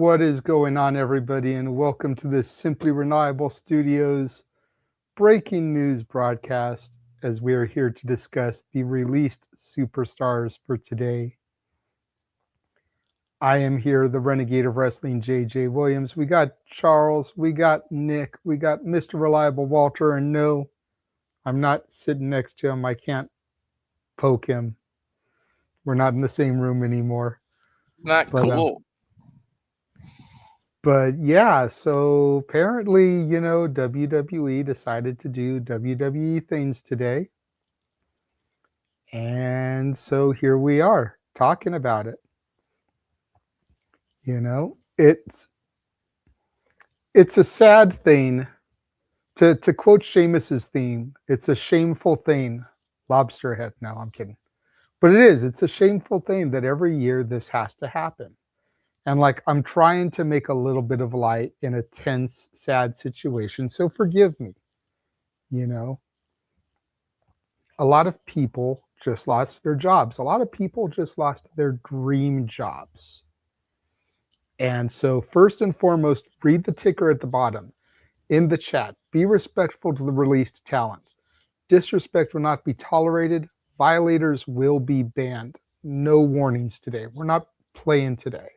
What is going on, everybody, and welcome to this Simply Reliable Studios breaking news broadcast as we are here to discuss the released superstars for today. I am here, the Renegade of Wrestling, JJ Williams. We got Charles, we got Nick, we got Mr. Reliable Walter, and no, I'm not sitting next to him. I can't poke him. We're not in the same room anymore. Not But cool. But yeah, so apparently, WWE decided to do WWE things today. And so here we are talking about it. You know, it's a sad thing to quote Sheamus's theme, it's a shameful thing. Lobster head. No, I'm kidding. But it's a shameful thing that every year this has to happen. And like I'm trying to make a little bit of light in a tense, sad situation. So forgive me, you know. A lot of people just lost their jobs. A lot of people just lost their dream jobs. And so, first and foremost, read the ticker at the bottom in the chat. Be respectful to the released talent. Disrespect will not be tolerated. Violators will be banned. No warnings today. We're not playing today.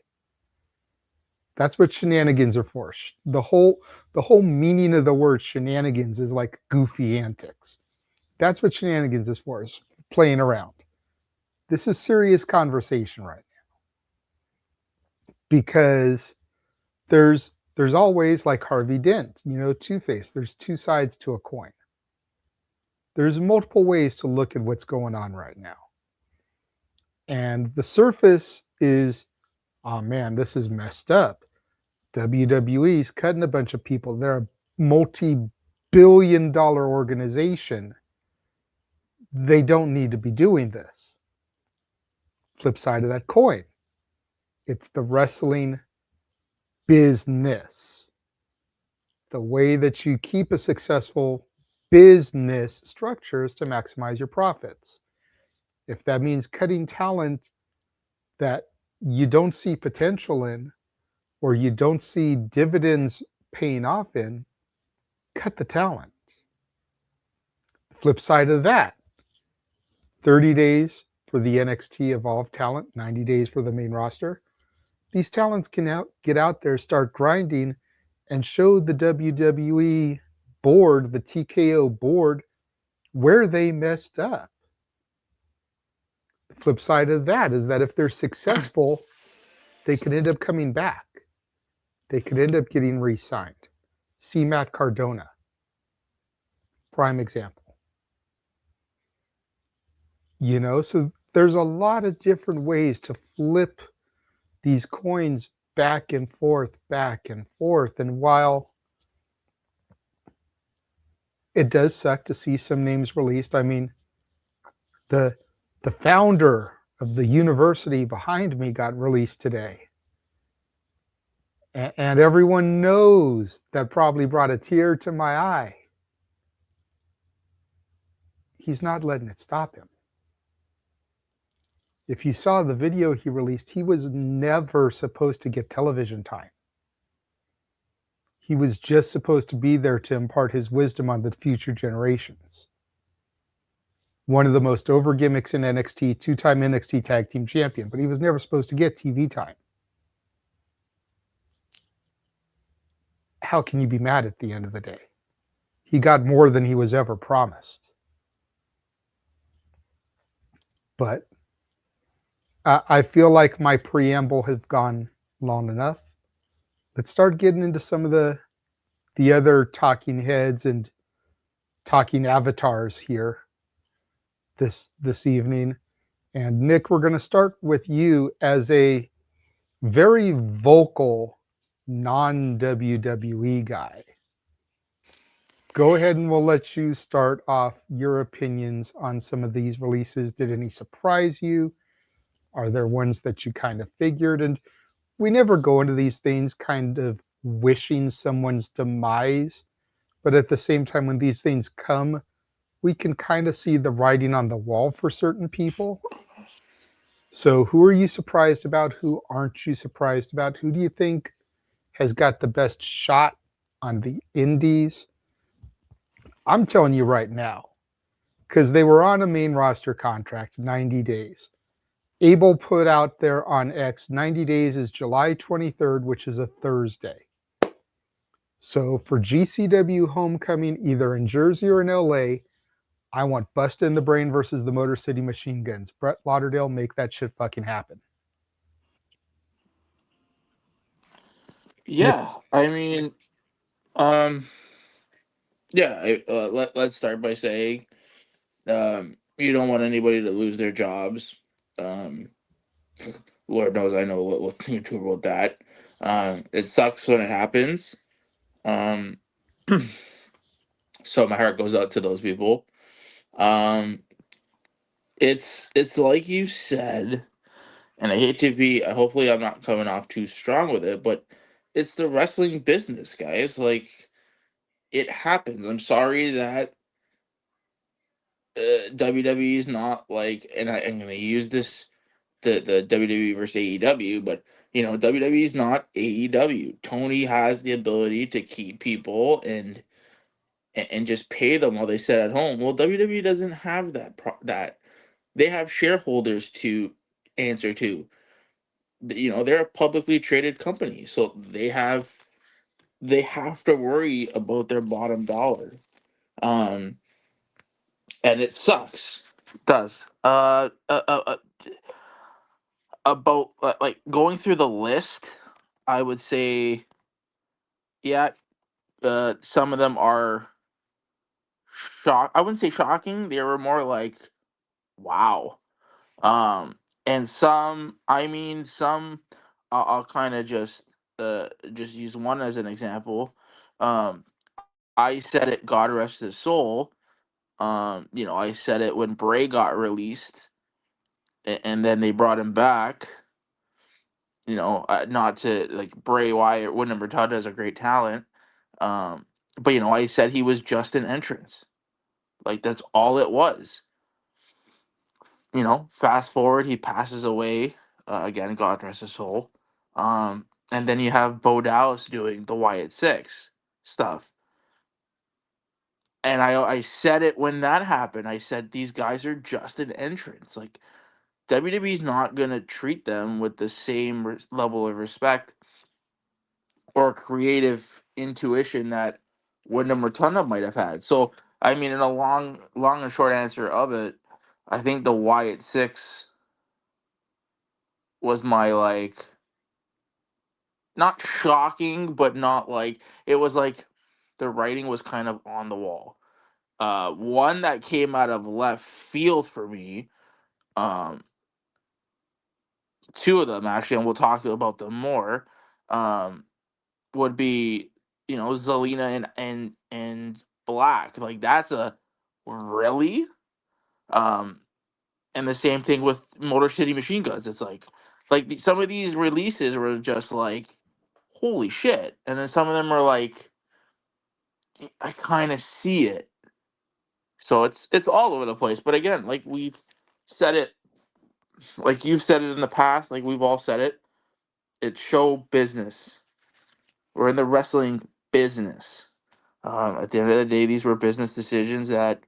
That's what shenanigans are for. The whole meaning of the word shenanigans is like goofy antics. That's what shenanigans is for, is playing around. This is serious conversation right now because there's always, like Harvey Dent, Two-Face. There's two sides to a coin. There's multiple ways to look at what's going on right now. And the surface is, oh man, this is messed up. WWE's cutting a bunch of people. They're a multi-billion-dollar organization. They don't need to be doing this. Flip side of that coin, it's the wrestling business. The way that you keep a successful business structure is to maximize your profits. If that means cutting talent that you don't see potential in, or you don't see dividends paying off in, cut the talent. Flip side of that, 30 days for the NXT Evolve talent, 90 days for the main roster. These talents can get out there, start grinding, and show the WWE board, the TKO board, where they messed up. The flip side of that is that if they're successful, they could end up coming back. They could end up getting re-signed. See Matt Cardona, prime example. So there's a lot of different ways to flip these coins back and forth. And while it does suck to see some names released, I mean, the founder of the university behind me got released today. And everyone knows that probably brought a tear to my eye. He's not letting it stop him. If you saw the video he released, he was never supposed to get television time. He was just supposed to be there to impart his wisdom on the future generations. One of the most over gimmicks in NXT, two-time NXT Tag Team Champion, but he was never supposed to get TV time. How can you be mad at the end of the day? He got more than he was ever promised. But I feel like my preamble has gone long enough. Let's start getting into some of the other talking heads and talking avatars here this evening. And Nick, we're going to start with you as a very vocal non-WWE guy. Go ahead and we'll let you start off your opinions on some of these releases. Did any surprise you? Are there ones that you kind of figured? And we never go into these things kind of wishing someone's demise. But at the same time, when these things come, we can kind of see the writing on the wall for certain people. So who are you surprised about? Who aren't you surprised about? Who do you think has got the best shot on the indies. I'm telling you right now, because they were on a main roster contract, 90 days. Abel put out there on X, 90 days is July 23rd, which is a Thursday. So for GCW Homecoming, either in Jersey or in LA, I want Bust in the Brain versus the Motor City Machine Guns. Brett Lauderdale, make that shit fucking happen. And if Yeah, I mean, um, yeah. Let's start by saying, you don't want anybody to lose their jobs. Um, Lord knows I know what thing or two about that. It sucks when it happens. Um, so my heart goes out to those people. Um, it's like you said, and I hate to be. Hopefully, I'm not coming off too strong with it, but it's the wrestling business, guys. Like it happens. I'm sorry that WWE is not like, and I'm gonna use this the WWE versus AEW, but WWE is not AEW. Tony has the ability to keep people and just pay them while they sit at home. Well, WWE doesn't have that. They have shareholders to answer to. They're a publicly traded company, so they have to worry about their bottom dollar. Um, and it sucks. It does. About like going through the list, I would say, yeah, some of them are I wouldn't say shocking. They were more like, wow. Um, and some, I mean, some, I'll kind of just use one as an example. I said it. God rest his soul. I said it when Bray got released, and then they brought him back. Not to like Bray Wyatt, Wyndham Rotunda is a great talent. Um, but I said he was just an entrance. Like that's all it was. Fast forward, he passes away. Again, God rest his soul. And then you have Bo Dallas doing the Wyatt Six stuff. And I said it when that happened. I said these guys are just an entrance. Like WWE's not gonna treat them with the same level of respect or creative intuition that Wyndham Rotunda might have had. So, I mean, in a long and short answer of it, I think the Wyatt Six was my like not shocking, but not like it was like the writing was kind of on the wall. One that came out of left field for me, um, two of them actually, and we'll talk about them more. Um, would be Zelina and Black. Like that's a really um and the same thing with Motor City Machine Guns. It's like some of these releases were just like holy shit, and then some of them are like I kind of see it. So it's all over the place. But again, like we've said it, like you've said it in the past, like we've all said it. It's show business. We're in the wrestling business. At the end of the day, these were business decisions that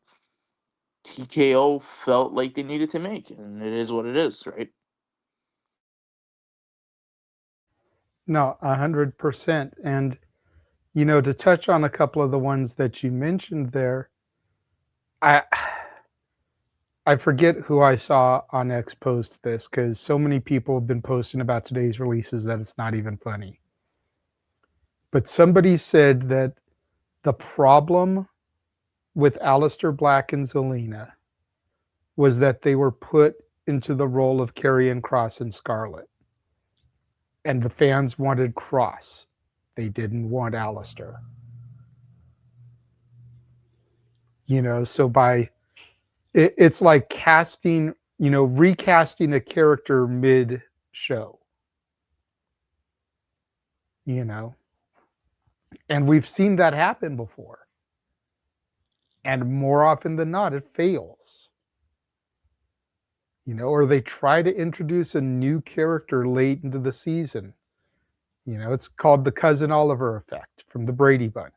TKO felt like they needed to make, and it is what it is, right? no, 100%. And to touch on a couple of the ones that you mentioned there, I I forget who I saw on X post this because so many people have been posting about today's releases that it's not even funny. But somebody said that the problem with Alistair Black and Zelina was that they were put into the role of Karrion Kross and Scarlett. And the fans wanted Kross. They didn't want Alistair. So it's like recasting a character mid show, you know, and we've seen that happen before. And more often than not, it fails, or they try to introduce a new character late into the season You know, it's called the Cousin Oliver effect from the Brady Bunch.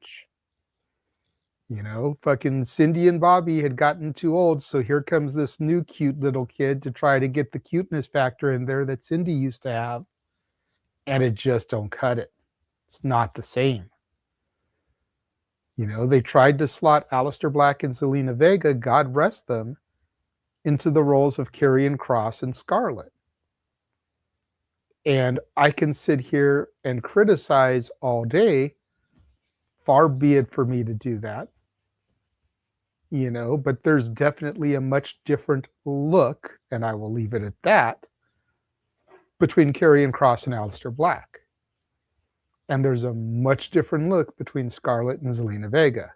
You know, fucking Cindy and Bobby had gotten too old, so here comes this new cute little kid to try to get the cuteness factor in there that Cindy used to have, and it just don't cut it. It's not the same. You know, they tried to slot Aleister Black and Zelina Vega, God rest them, into the roles of Karrion Kross and Scarlett. And I can sit here and criticize all day. Far be it for me to do that. You know, but there's definitely a much different look, and I will leave it at that, between Karrion Kross and Aleister Black. And there's a much different look between Scarlett and Zelina Vega.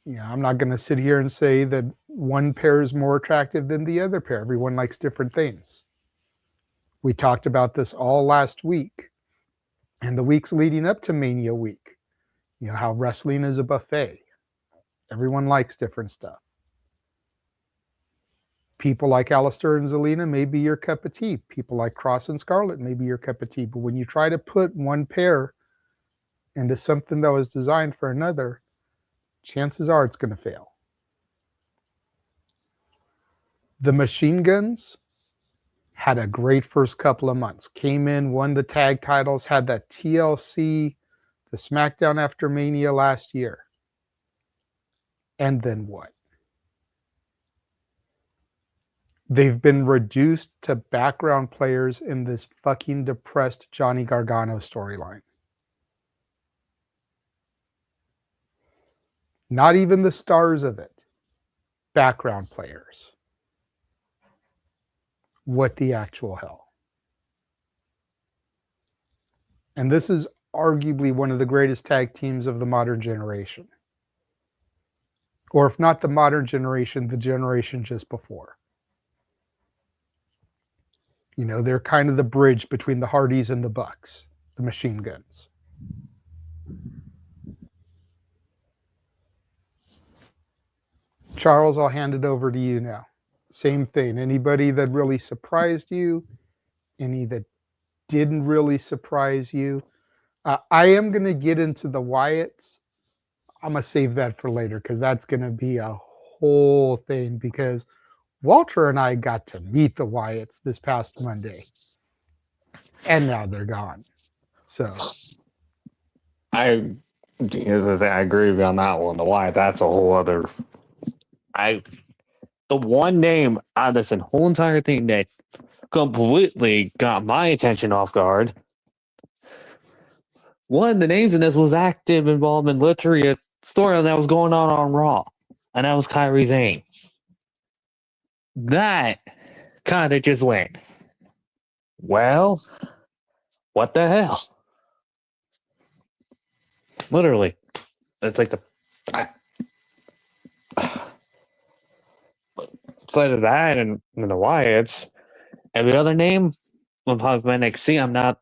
You know, I'm not going to sit here and say that one pair is more attractive than the other pair. Everyone likes different things. We talked about this all last week and the weeks leading up to Mania week. You know, how wrestling is a buffet. Everyone likes different stuff. People like Aleister and Zelina may be your cup of tea. People like Kross and Scarlett may be your cup of tea. But when you try to put one pair into something that was designed for another, chances are it's going to fail. The Machine Guns had a great first couple of months. Came in, won the tag titles, had that TLC, the SmackDown after Mania last year. And then what? They've been reduced to background players in this fucking depressed Johnny Gargano storyline. Not even the stars of it. Background players. What the actual hell? And this is arguably one of the greatest tag teams of the modern generation. Or if not the modern generation, the generation just before. You know, they're kind of the bridge between the Hardys and the Bucks, the Machine Guns. Charles, I'll hand it over to you now. Same thing. Anybody that really surprised you? Any that didn't really surprise you? I am going to get into the Wyatts. I'm going to save that for later because that's going to be a whole thing, because Walter and I got to meet the Wyatts this past Monday, and now they're gone. So I agree with you on that one. The Wyatt, that's a whole other. The one name out of this whole entire thing that completely got my attention off guard. One of the names in this was active involvement, literally a story that was going on Raw, and that was Kairi Sane. That kind of just went, well, what the hell? Literally, it's like outside of that and the Wyatts, every other name of NXT, I'm not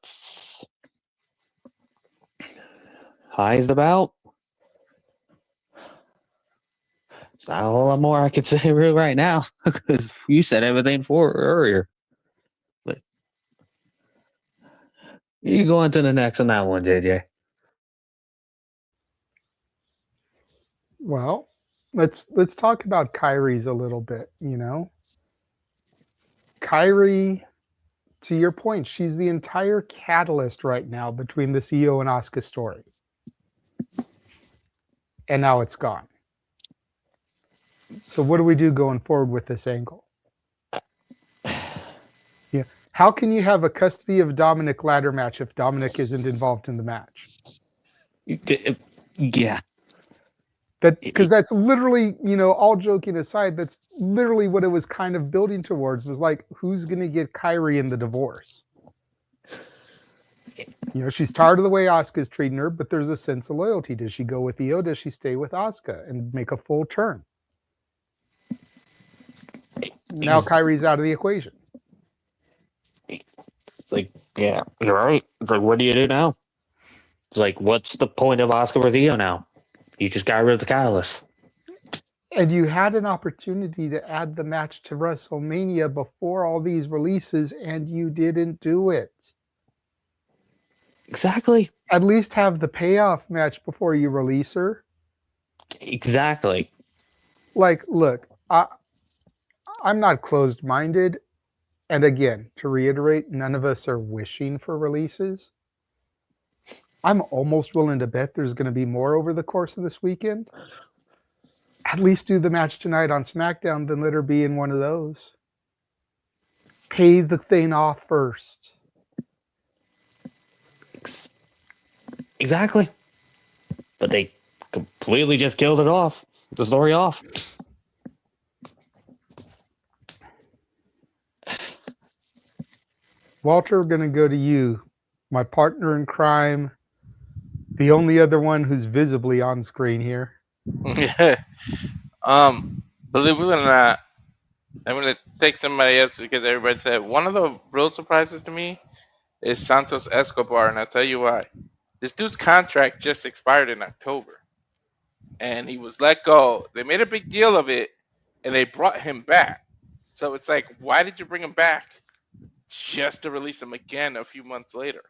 highs about. There's not a whole lot more I could say right now because you said everything for earlier. But you go on to the next on that one, JJ. Well, let's talk about Kairi's a little bit. You know, Kairi, to your point, she's the entire catalyst right now between this Io and Asuka story, and now it's gone. So what do we do going forward with this angle? Yeah, how can you have a custody of Dominic ladder match if Dominic isn't involved in the match? Yeah. Because that's literally, you know, all joking aside, that's literally what it was kind of building towards, was like, who's going to get Kairi in the divorce? You know, she's tired of the way Asuka's treating her, but there's a sense of loyalty. Does she go with Io? Does she stay with Asuka and make a full turn? Now Kairi's out of the equation. It's like, yeah, you're right. It's like, what do you do now? It's like, what's the point of Asuka with Io now? You just got rid of the catalyst. And you had an opportunity to add the match to WrestleMania before all these releases, and you didn't do it. Exactly. At least have the payoff match before you release her. Exactly. Like, look, I'm not closed-minded. And again, to reiterate, none of us are wishing for releases. I'm almost willing to bet there's going to be more over the course of this weekend. At least do the match tonight on SmackDown, then let her be in one of those. Pay the thing off first. Exactly. But they completely just killed it off. The story off. Walter, going to go to you. My partner in crime. The only other one who's visibly on screen here. Believe it or not, I'm gonna take somebody else because everybody said one of the real surprises to me is Santos Escobar, and I'll tell you why. This dude's contract just expired in October, and he was let go. They made a big deal of it, and they brought him back. So it's like, why did you bring him back just to release him again a few months later?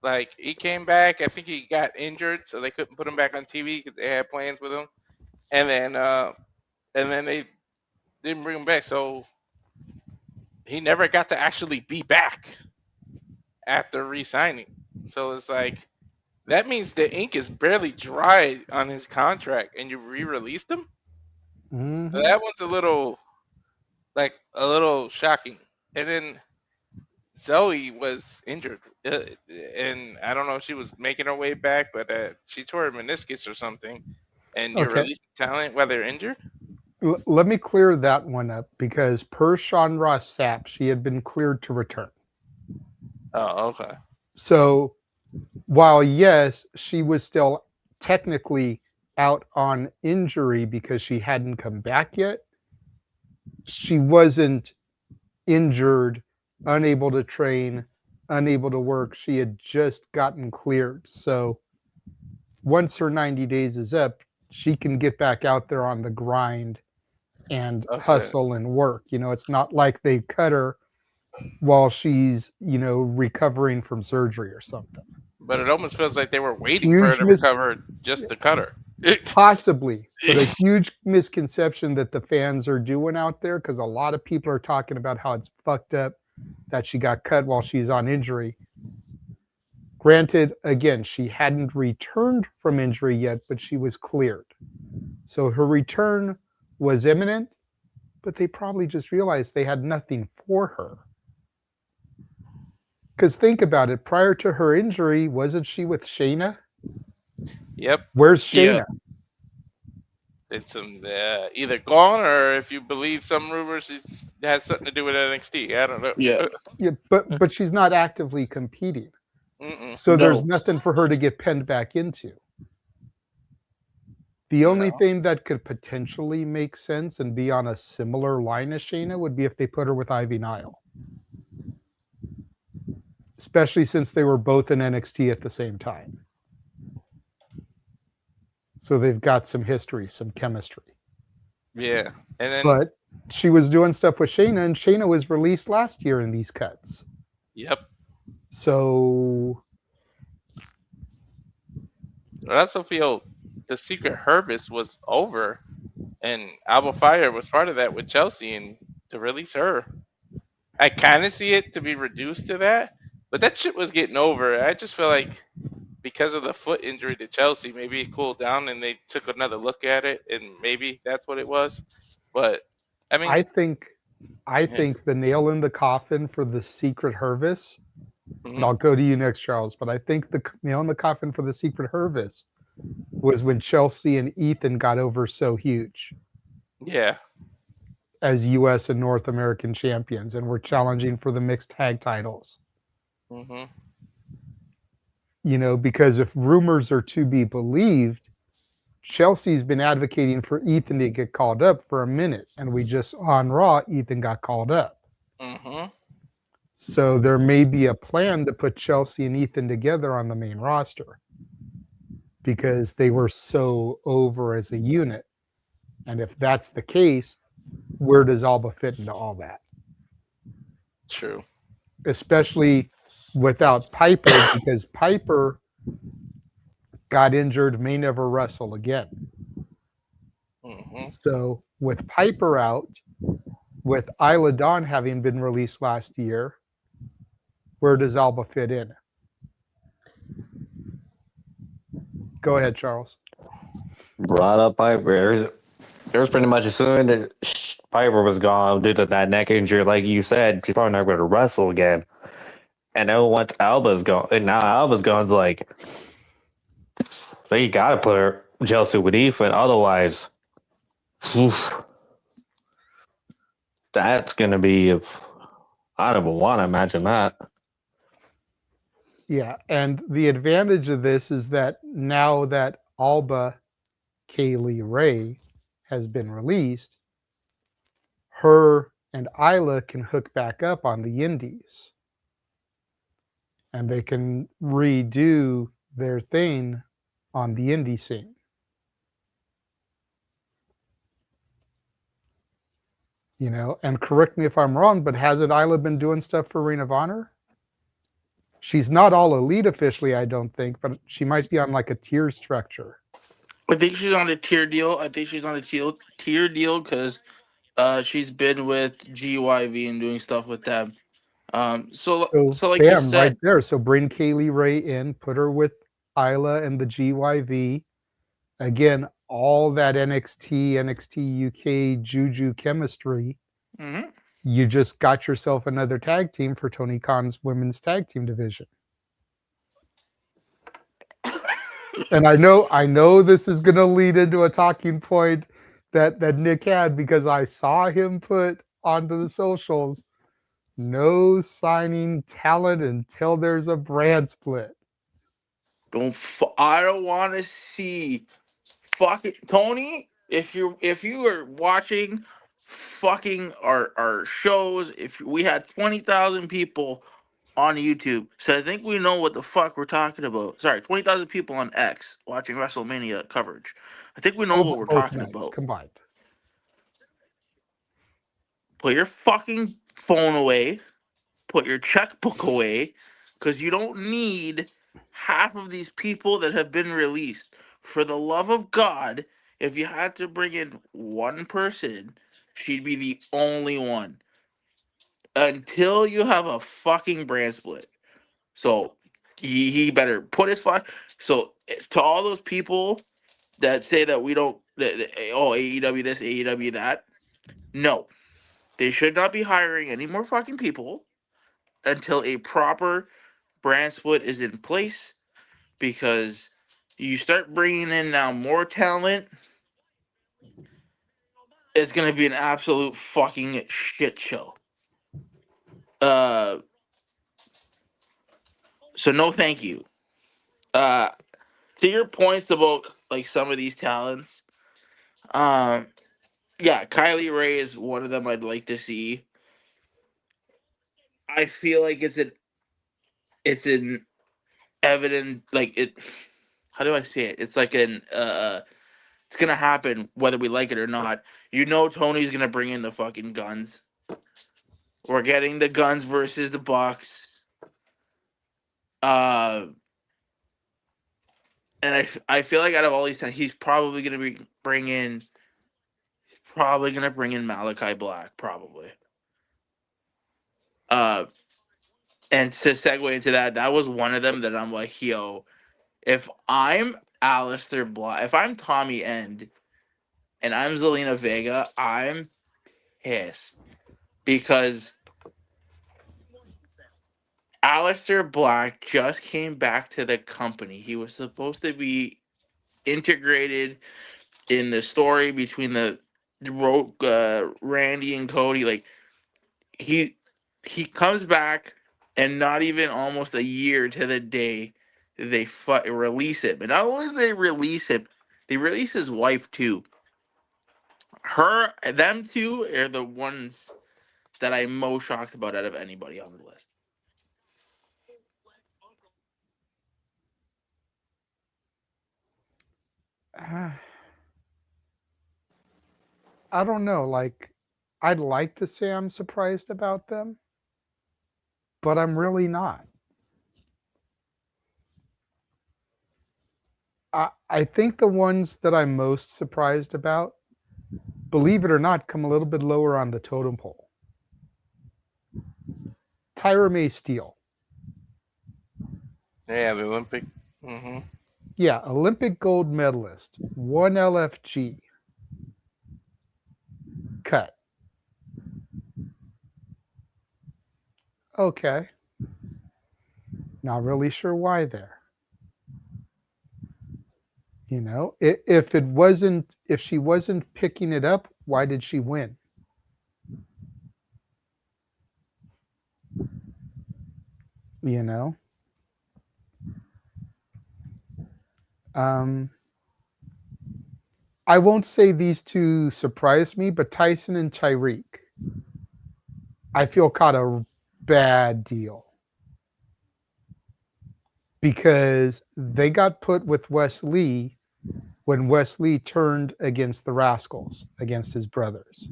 Like, he came back. I think he got injured, so they couldn't put him back on TV because they had plans with him. And then they didn't bring him back, so he never got to actually be back after re-signing. So it's like, that means the ink is barely dry on his contract, and you re-released him. Mm-hmm. That one's a little shocking. And then Zoe was injured, and I don't know if she was making her way back, but she tore her meniscus or something. And you're Okay. releasing talent while they're injured? Let me clear that one up because per Sean Ross Sapp, she had been cleared to return. Oh, okay. So while yes, she was still technically out on injury because she hadn't come back yet, she wasn't injured, unable to train, unable to work. She had just gotten cleared. So once her 90 days is up, she can get back out there on the grind and hustle and work. It's not like they cut her while she's, recovering from surgery or something. But it almost feels like they were waiting for her to recover just to cut her. Possibly, but a huge misconception that the fans are doing out there, because a lot of people are talking about how it's fucked up that she got cut while she's on injury. Granted, again, she hadn't returned from injury yet, but she was cleared. So her return was imminent, but they probably just realized they had nothing for her. Because think about it, prior to her injury, wasn't she with Shayna? Yep. Where's Shayna? It's either gone, or if you believe some rumors, it has something to do with NXT. I don't know. Yeah, but she's not actively competing. So there's nothing for her to get pinned back into. The only thing that could potentially make sense and be on a similar line as Shayna would be if they put her with Ivy Nile. Especially since they were both in NXT at the same time. So they've got some history, some chemistry. Yeah. And then, but she was doing stuff with Shayna, and Shayna was released last year in these cuts. Yep. So I also feel the Secret Harvest was over, and Alba Fire was part of that with Chelsea, and to release her, I kind of see it to be reduced to that, but that shit was getting over. I just feel like because of the foot injury to Chelsea, maybe it cooled down and they took another look at it, and maybe that's what it was. But I mean, I think the nail in the coffin for the Secret Harvest, and I'll go to you next, Charles, but I think the nail in the coffin for the Secret Harvest was when Chelsea and Ethan got over so huge. Yeah. As U.S. and North American champions, and were challenging for the mixed tag titles. Because if rumors are to be believed, Chelsea's been advocating for Ethan to get called up for a minute, and we just on Raw, Ethan got called up. So there may be a plan to put Chelsea and Ethan together on the main roster because they were so over as a unit. And if that's the case, where does Alba fit into all that? True. Especially without Piper, because Piper got injured, may never wrestle again. Hmm. So with Piper out, with Isla Dawn having been released last year, where does Alba fit in? Go ahead, Charles. Brought up Piper. It was pretty much assuming that Piper was gone due to that neck injury, like you said. She's probably not going to wrestle again. And then once Alba's gone, and now Alba's gone, it's like they got to put her Chelsea with Ethan. Otherwise, oof, that's going to be. I don't want to imagine that. Yeah, and the advantage of this is that now that Alba Kaylee Ray has been released, her and Isla can hook back up on the indies and they can redo their thing on the indie scene. You know, and correct me if I'm wrong, but hasn't Isla been doing stuff for Ring of Honor? She's not all elite officially, I don't think, but she might be on like a tier structure. I think she's on a tier deal. I think she's on a tier deal because she's been with GYV and doing stuff with them. So So like you bam, right said, there. So bring Kaylee Ray in, put her with Isla and the GYV. Again, all that NXT UK Juju chemistry. hmm You just got yourself another tag team for Tony Khan's women's tag team division. And I know this is gonna lead into a talking point that Nick had because I saw him put onto the socials, no signing talent until there's a brand split. I don't want to see fucking Tony. If you were watching fucking our shows, if we had 20,000 people on YouTube, so I think we know what the fuck we're talking about. Sorry, 20,000 people on X watching WrestleMania coverage. I think we know what we're Both talking nights about. combined. Put your fucking phone away. Put your checkbook away, because you don't need half of these people that have been released. For the love of God, if you had to bring in one person, she'd be the only one until you have a fucking brand split. So he better put his fuck. So to all those people that say that we don't, oh, AEW this, AEW that, no, they should not be hiring any more fucking people until a proper brand split is in place, because you start bringing in now more talent, it's going to be an absolute fucking shit show. Uh, so no, thank you. Uh, to your points about like some of these talents, um, yeah, Kylie Ray is one of them I'd like to see. I feel like it's an evident, like it. How do I say it? It's like it's gonna happen whether we like it or not. You know, Tony's gonna bring in the fucking guns. We're getting the Guns versus the Bucks. Uh, and I feel like out of all these times, he's probably gonna bring in Malachi Black, probably. Uh, and to segue into that, that was one of them that I'm like, yo, if I'm Alistair Black, if I'm Tommy End and I'm Zelina Vega, I'm pissed because Alistair Black just came back to the company. He was supposed to be integrated in the story between the Randy and Cody. Like he he comes back, and not even almost a year to the day they release him. And not only do they release him, they release his wife too. Them two are the ones that I'm most shocked about out of anybody on the list. I don't know. Like, I'd like to say I'm surprised about them, but I'm really not. I think the ones that I'm most surprised about, believe it or not, come a little bit lower on the totem pole. Tyra May Steele. Yeah, the Olympic. Hmm. Yeah, Olympic gold medalist, 1 LFG. Cut. Okay. Not really sure why there. You know, if she wasn't picking it up, why did she win? You know, um, I won't say these two surprised me, but Tyson and Tyreek, I feel caught a bad deal because they got put with Wes Lee when Wes Lee turned against the Rascals, against his brothers.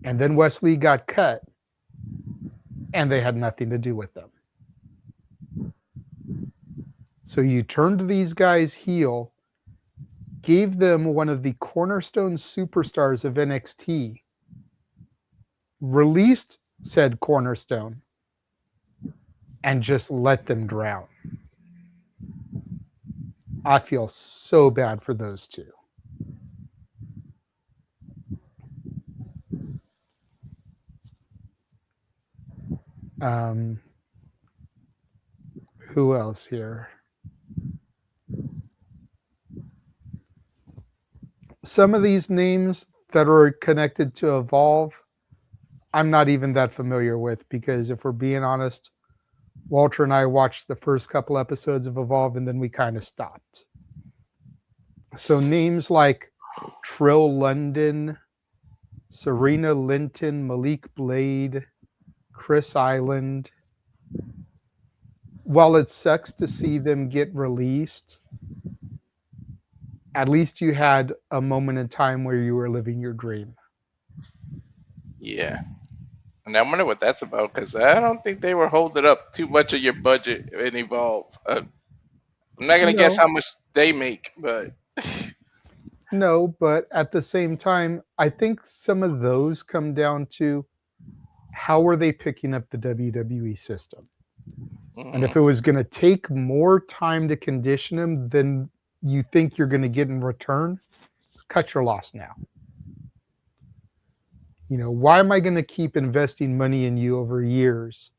And then Wes Lee got cut, and they had nothing to do with them. So you turned these guys heel, gave them one of the cornerstone superstars of NXT, released said cornerstone, and just let them drown. I feel so bad for those two. Um, who else here? Some of these names that are connected to Evolve, I'm not even that familiar with because if we're being honest, Walter and I watched the first couple episodes of Evolve and then we kind of stopped. So names like Trill London, Serena Linton, Malik Blade, Chris Island. While it sucks to see them get released, at least you had a moment in time where you were living your dream. Yeah. And I wonder what that's about because I don't think they were holding up too much of your budget in Evolve. I'm not gonna guess No, how much they make, but no, but at the same time, I think some of those come down to how are they picking up the WWE system? And if it was going to take more time to condition them than you think you're going to get in return, cut your loss now. You know, why am I going to keep investing money in you over years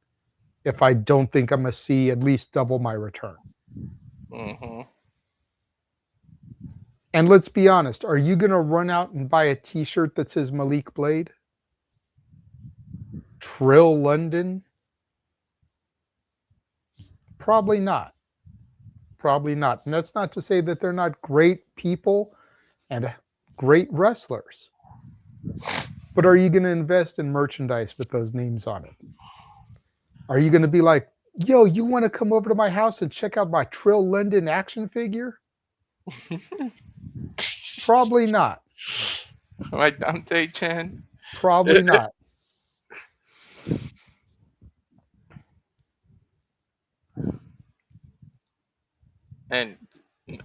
if I don't think I'm going to see at least double my return? And let's be honest, are you going to run out and buy a t-shirt that says Malik Blade? Trill London? Probably not. Probably not. And that's not to say that they're not great people and great wrestlers. But are you going to invest in merchandise with those names on it? Are you going to be like, yo, you want to come over to my house and check out my Trill London action figure? Probably not. Right, Dante Chan. Probably not. And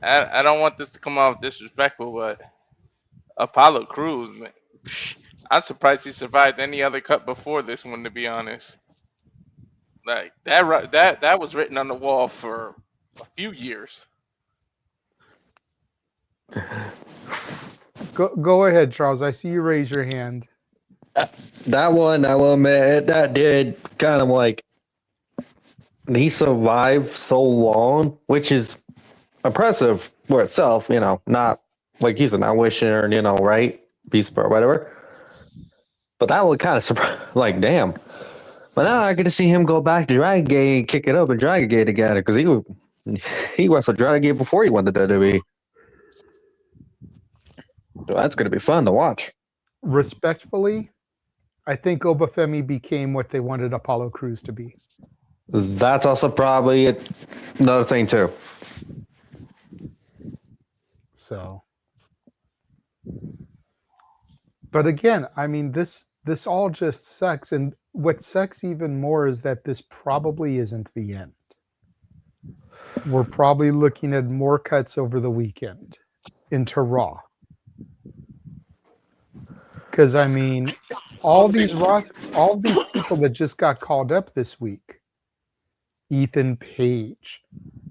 I don't want this to come off disrespectful, but Apollo Crews, man, I'm surprised he survived any other cut before this one. To be honest, like that was written on the wall for a few years. Go ahead, Charles. I see you raise your hand. That one, I will admit, that did kind of like he survived so long, which is impressive for itself. You know, not like he's not wishing or right, peace or whatever. But that would kind of surprise, like, damn. But now I get to see him go back to Dragon Gate and kick it up in Dragon Gate together because he wrestled Dragon Gate before he went to WWE. So that's going to be fun to watch. Respectfully, I think Obafemi became what they wanted Apollo Crews to be. That's also probably another thing too. So, But again, I mean, this all just sucks. And what sucks even more is that this probably isn't the end. We're probably looking at more cuts over the weekend into Raw. Because I mean, all these people that just got called up this week: Ethan Page,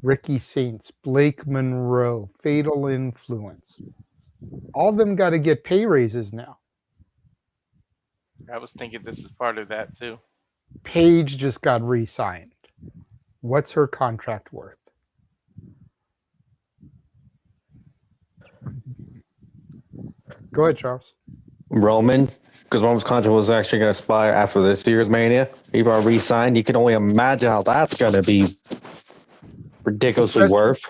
Ricky Saints, Blake Monroe, Fatal Influence. All of them got to get pay raises now. I was thinking this is part of that too. Paige just got re-signed. What's her contract worth? Go ahead, Charles. Roman, because Roman's contract was actually going to expire after this year's Mania. He got re-signed. You can only imagine how that's going to be ridiculously worth.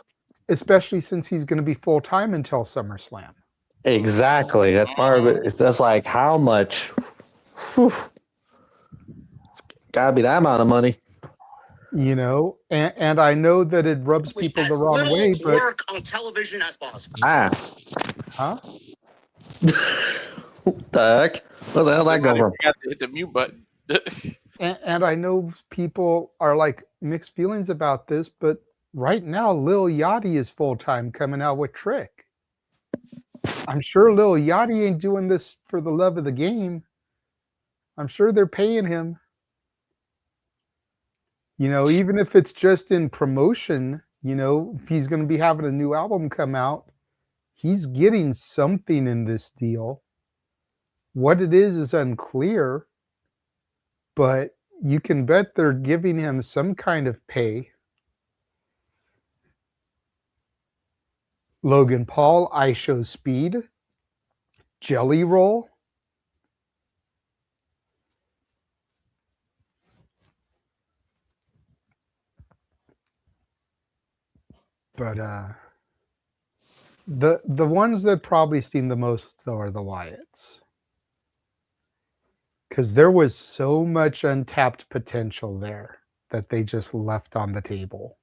Especially since he's going to be full-time until SummerSlam. Exactly. That's part of it. It's just like how much. Whew, gotta be that amount of money. You know, and I know that it rubs people the wrong way, but work on television as possible. huh? What the heck? Where the hell that go from? Forgot to hit the mute button. And I know people are like mixed feelings about this, but right now Lil Yachty is full-time coming out with Trick. I'm sure Lil Yachty ain't doing this for the love of the game. I'm sure they're paying him. You know, even if it's just in promotion, you know, if he's going to be having a new album come out, he's getting something in this deal. What it is unclear, but you can bet they're giving him some kind of pay. Logan Paul, I Show Speed, Jelly Roll. But the ones that probably steam the most though are the Wyatts. Because there was so much untapped potential there that they just left on the table.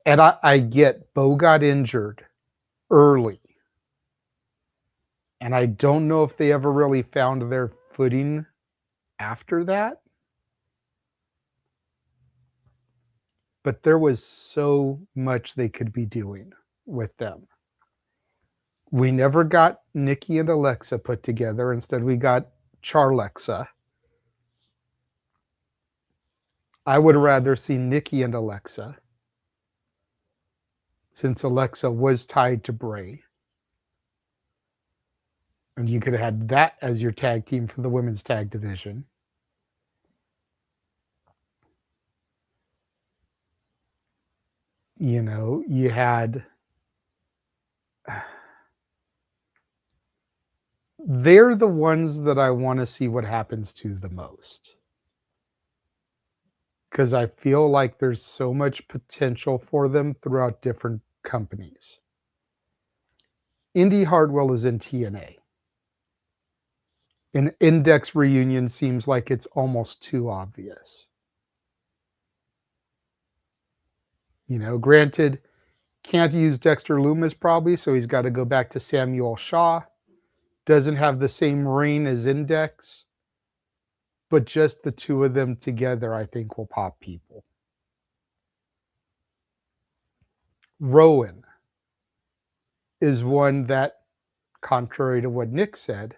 And I get Bo got injured early. And I don't know if they ever really found their footing after that. But there was so much they could be doing with them. We never got Nikki and Alexa put together. Instead, we got Charlexa. I would rather see Nikki and Alexa, since Alexa was tied to Bray. And you could have had that as your tag team for the women's tag division. You know, you had... They're the ones that I want to see what happens to the most. Because I feel like there's so much potential for them throughout different companies. Indy Hartwell is in TNA. An Index reunion seems like it's almost too obvious. You know, granted, can't use Dexter Lumis probably, so he's got to go back to Samuel Shaw. Doesn't have the same reign as Index. But just the two of them together, I think, will pop people. Rowan is one that, contrary to what Nick said,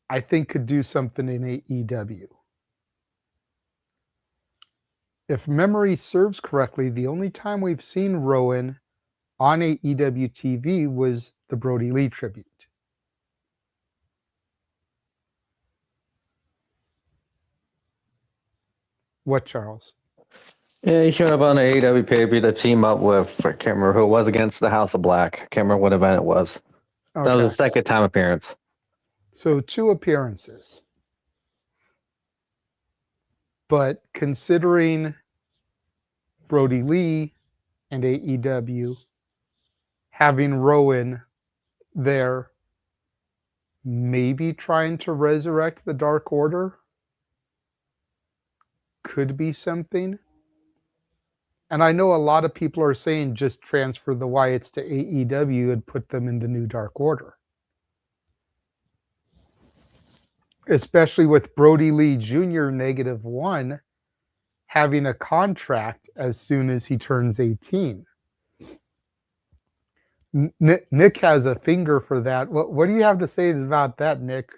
I think could do something in AEW. If memory serves correctly, the only time we've seen Rowan on AEW TV was the Brody Lee tribute. What, Charles? Yeah, he showed up on the AEW pay-per-view to team up with, I can't remember who it was, against the House of Black. I can't remember what event it was. Okay. That was his second time appearance. So 2 appearances. But considering Brody Lee and AEW having Rowan there, maybe trying to resurrect the Dark Order could be something. And I know a lot of people are saying just transfer the Wyatts to AEW and put them in the new Dark Order. especially with Brody Lee Jr. -1 having a contract as soon as he turns 18. Nick has a finger for that. What do you have to say about that, Nick?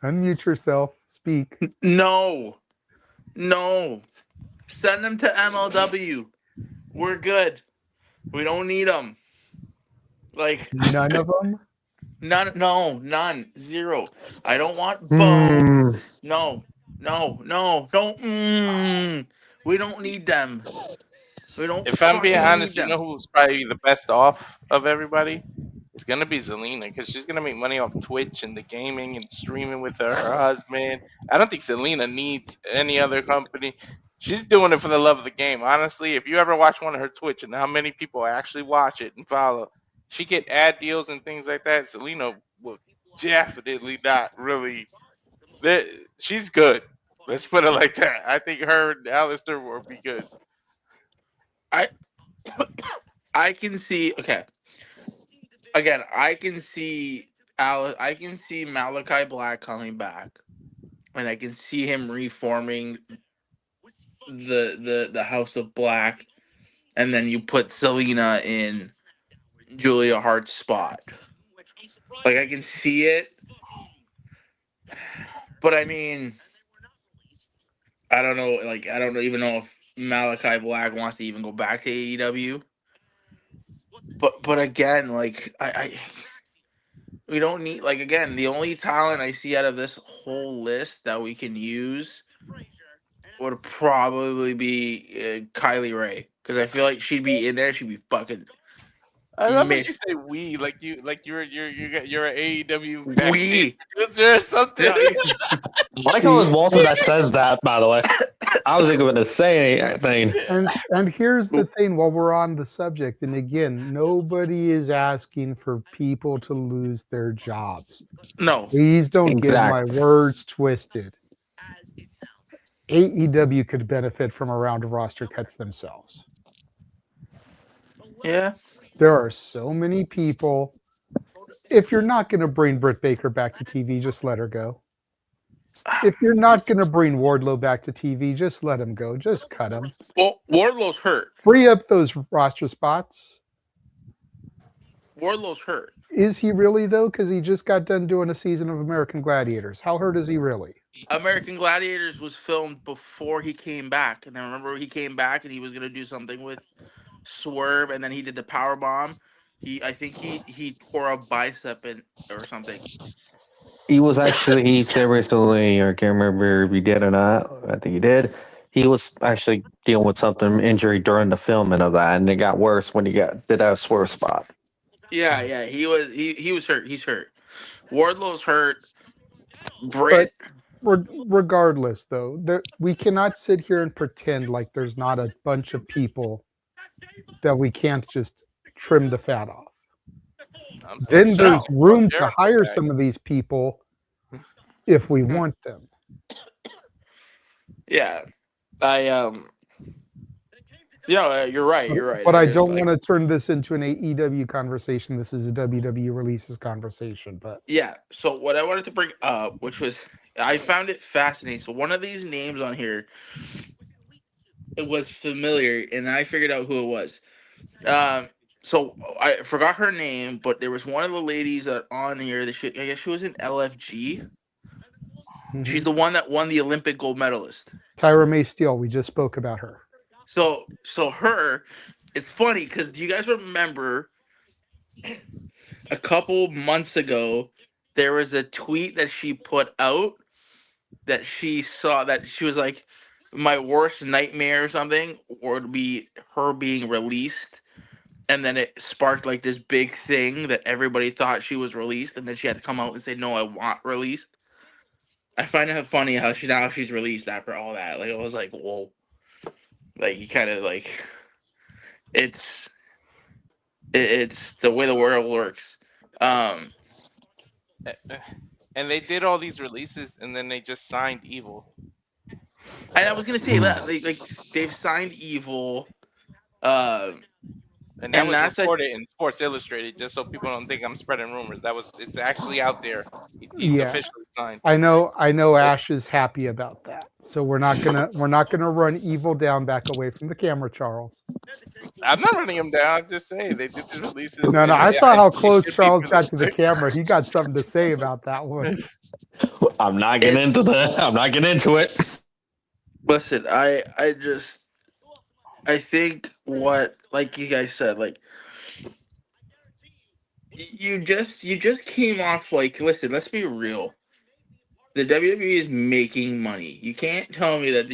Unmute yourself. Speak. No. Send them to MLW. We're good. We don't need them. Like None of them. none, zero. I don't want Bo. Hmm. No, don't. We don't need them. We don't If I'm being fucking need honest, you them. know who's probably the best off of everybody? It's gonna be Zelina because she's gonna make money off Twitch and the gaming and streaming with her husband. I don't think Zelina needs any other company. She's doing it for the love of the game. Honestly, if you ever watch one of her Twitch and how many people actually watch it and follow, she get ad deals and things like that. Zelina will definitely not really. She's good. Let's put it like that. I think her and Alistair will be good. I I can see. Okay, again, I can see I can see Malachi Black coming back, and I can see him reforming the House of Black, and then you put Selena in Julia Hart's spot. Like I can see it, but I mean, I don't know. Like I don't even know if Malachi Black wants to even go back to AEW. But again, like I we don't need, like, again, the only talent I see out of this whole list that we can use would probably be Kylie Ray, because I feel like she'd be in there. She'd be fucking I love how you miss. say we, like you're an AEW backstage We producer or something. no, I like how it's Walter that says that, by the way. I was thinking of the say anything. And here's the thing while we're on the subject, and again, nobody is asking for people to lose their jobs. no. Please don't get my Exactly. words twisted. AEW could benefit from a round of roster cuts themselves. Yeah, There are so many people. If you're not going to bring Britt Baker back to TV, just let her go. If you're not going to bring Wardlow back to TV, just let him go. Just cut him. well, Wardlow's hurt. Free up those roster spots. Wardlow's hurt. Is he really, though? Because he just got done doing a season of American Gladiators. How hurt is he really? American Gladiators was filmed before he came back, and then remember he came back and he was gonna do something with Swerve, and then he did the power bomb. I think he tore a bicep or something. He said recently, I can't remember if he did or not. I think he did. He was actually dealing with something injury during the filming of that, and it got worse when he did that swerve spot. Yeah, he was hurt. He's hurt. Wardlow's hurt. But Britt. regardless, though, we cannot sit here and pretend like there's not a bunch of people that we can't just trim the fat off. I'm still Then there's shocked. room to Jericho hire back. some of these people if we want them. Yeah, I you're right. You're right. But I It is, don't like, want to turn this into an AEW conversation. This is a WWE releases conversation. But yeah. So what I wanted to bring up, which was, I found it fascinating. So one of these names on here, it was familiar, and I figured out who it was. So I forgot her name, but there was one of the ladies that on here. I guess she was in LFG. She's the one that won the Olympic gold medalist. Tyra May Steele, we just spoke about her. So her, it's funny because do you guys remember a couple months ago there was a tweet that she put out that she saw that she was like, my worst nightmare or something would be her being released, and then it sparked like this big thing that everybody thought she was released, and then she had to come out and say, no, I want released. I find it funny how she's released after all that. Like, it was like, whoa. Like, you kind of like, it's the way the world works. And they did all these releases, and then they just signed Evil. And I was gonna say that like they've signed Evil. And that was that's like, reported in Sports Illustrated, just so people don't think I'm spreading rumors. It's actually out there. He's Yeah, officially signed. I know Ash is happy about that. So we're not gonna run evil down back away from the camera, Charles. I'm not running him down. I'm just saying they did the releases, No, and I saw how it close should be Charles for got to the the. camera. He got something to say about that one. I'm not getting into it's that. I'm not getting into it. listen. I think what, like you guys said, like you just came off, like, listen, let's be real. The WWE is making money. You can't tell me that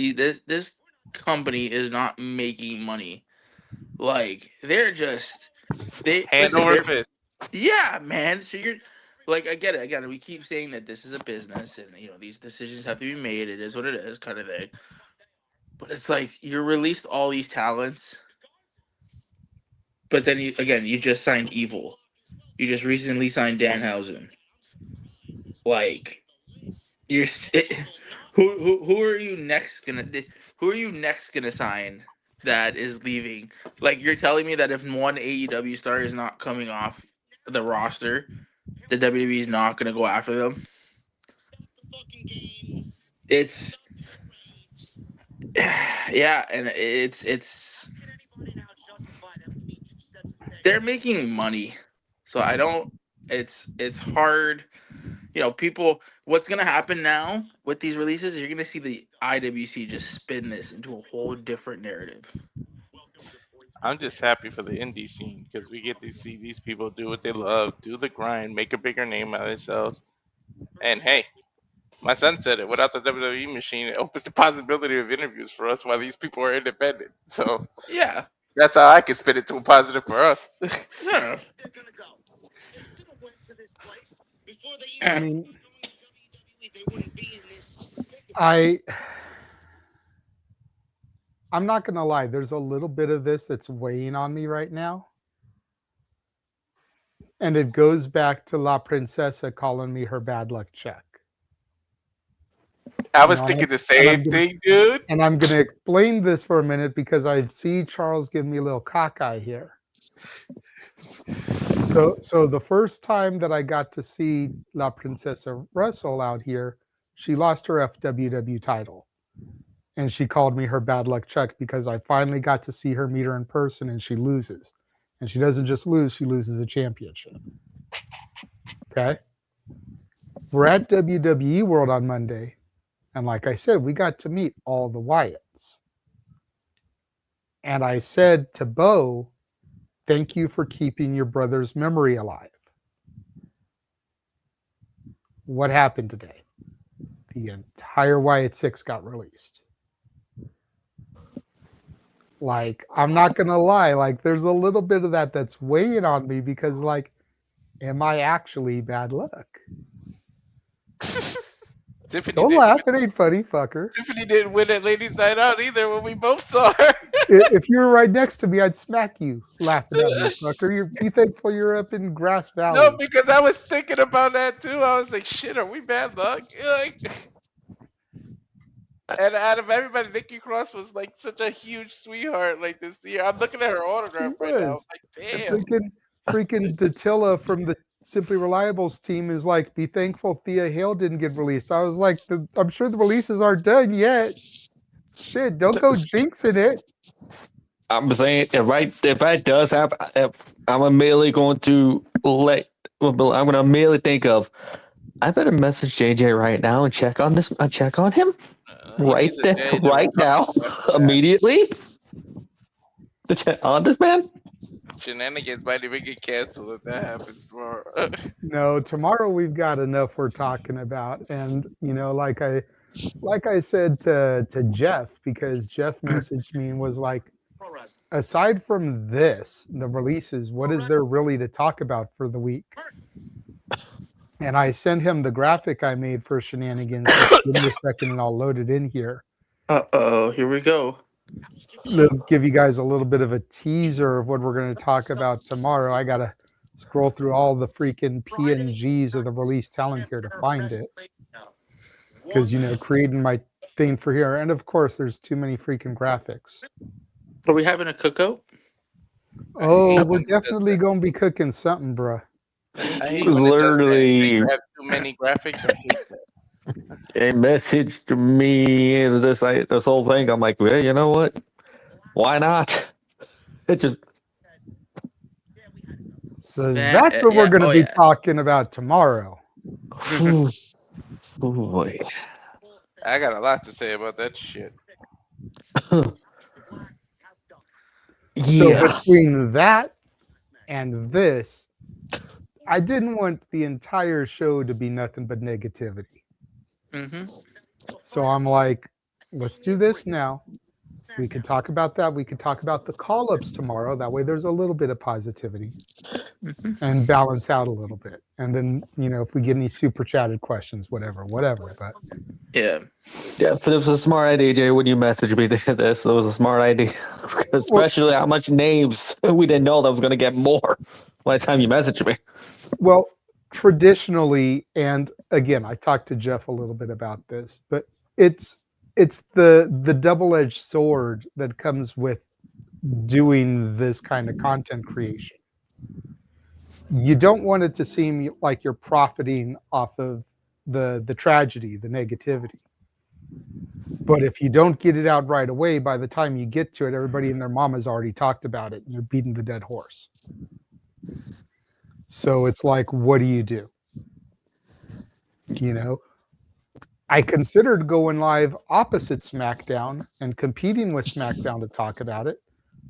this company is not making money. Like, they Hand listen, over they're, fist. yeah, man. So you're like, I get it. Again, we keep saying that this is a business and these decisions have to be made. It is what it is, kind of thing. But it's like you released all these talents, but then you just signed Evil. You just recently signed Danhausen. Like, you're who are you next gonna who are you next gonna sign that is leaving? Like, you're telling me that if one AEW star is not coming off the roster, the WWE is not gonna go after them? It's yeah, and it's they're making money, so I don't. It's hard. People. What's gonna happen now with these releases is you're gonna see the IWC just spin this into a whole different narrative. I'm just happy for the indie scene because we get to see these people do what they love, do the grind, make a bigger name out of themselves. And hey, my son said it. Without the WWE machine, it opens the possibility of interviews for us while these people are independent. So Yeah. that's how I can spin it to a positive for us. Yeah. I mean, I'm not gonna lie. There's a little bit of this that's weighing on me right now, and it goes back to La Princesa calling me her bad luck check. I You was know, thinking the and same thing, dude. I'm gonna explain this for a minute because I see Charles give me a little cockeye here. So the first time that I got to see La Princesa wrestle out here, she lost her FWW title. And she called me her bad luck Chuck because I finally got to see her, meet her in person, and she loses. And she doesn't just lose, she loses a championship. Okay? We're at WWE World on Monday. And like I said, we got to meet all the Wyatts. And I said to Bo, thank you for keeping your brother's memory alive. What happened today? The entire Wyatt 6 got released. Like, I'm not going to lie, like, there's a little bit of that that's weighing on me because, like, am I actually bad luck? Don't laugh, it ain't funny, fucker. Tiffany didn't win at Ladies Night Out either when we both saw her. If you were right next to me, I'd smack you laughing at me, fucker. Be thankful you're up in Grass Valley. No, because I was thinking about that too. I was like, shit, are we bad luck? And out of everybody, Nikki Cross was like such a huge sweetheart like this year. I'm looking at her autograph right now. I'm like, And damn. freaking Datilla from the Simply Reliables team is like, be thankful Thea Hale didn't get released. I was like, I'm sure the releases aren't done yet. Shit, don't go jinxing it. I'm saying if that does happen, I'm immediately going to I'm going to immediately think of, I better message JJ right now and check on this. Check on him right there, right now, immediately. To check on this man. Shenanigans might even get canceled if that happens tomorrow. No, tomorrow we've got enough we're talking about, and like I said to Jeff, because Jeff messaged me and was like, aside from this, the releases, what is there really to talk about for the week? And I sent him the graphic I made for Shenanigans. Give me a second and I'll load it in here. Here we go. Give you guys a little bit of a teaser of what we're going to talk about tomorrow. I got to scroll through all the freaking PNGs of the release talent here to find it. Because, creating my thing for here. And of course, there's too many freaking graphics. Are we having a cookout? I Oh, hate we're when it does definitely that. gonna be cooking something, bruh. I It hate was when it does that. If literally you have too many graphics, I hate that. a message to me. This whole thing. I'm like, well, you know what? Why not? It just So That that's what we're yeah. gonna Oh be yeah. talking about tomorrow. whew, boy. I got a lot to say about that shit. So Yeah. between that and this, I didn't want the entire show to be nothing but negativity. Mm-hmm. So I'm like, let's do this now. We could talk about that. We could talk about the call ups tomorrow. That way there's a little bit of positivity Mm-hmm. and balance out a little bit. And then, if we get any super chatted questions, whatever. But Yeah. Yeah, but it was a smart idea, Jay. When you messaged me this, it was a smart idea. well, Especially how much names we didn't know that was going to get more by the time you messaged me. well, traditionally, and again, I talked to Jeff a little bit about this, but it's the double-edged sword that comes with doing this kind of content creation. You don't want it to seem like you're profiting off of the tragedy, the negativity. But if you don't get it out right away, by the time you get to it, everybody and their mama's already talked about it, and you're beating the dead horse. So it's like, what do you do? You know, I considered going live opposite SmackDown and competing with SmackDown to talk about it,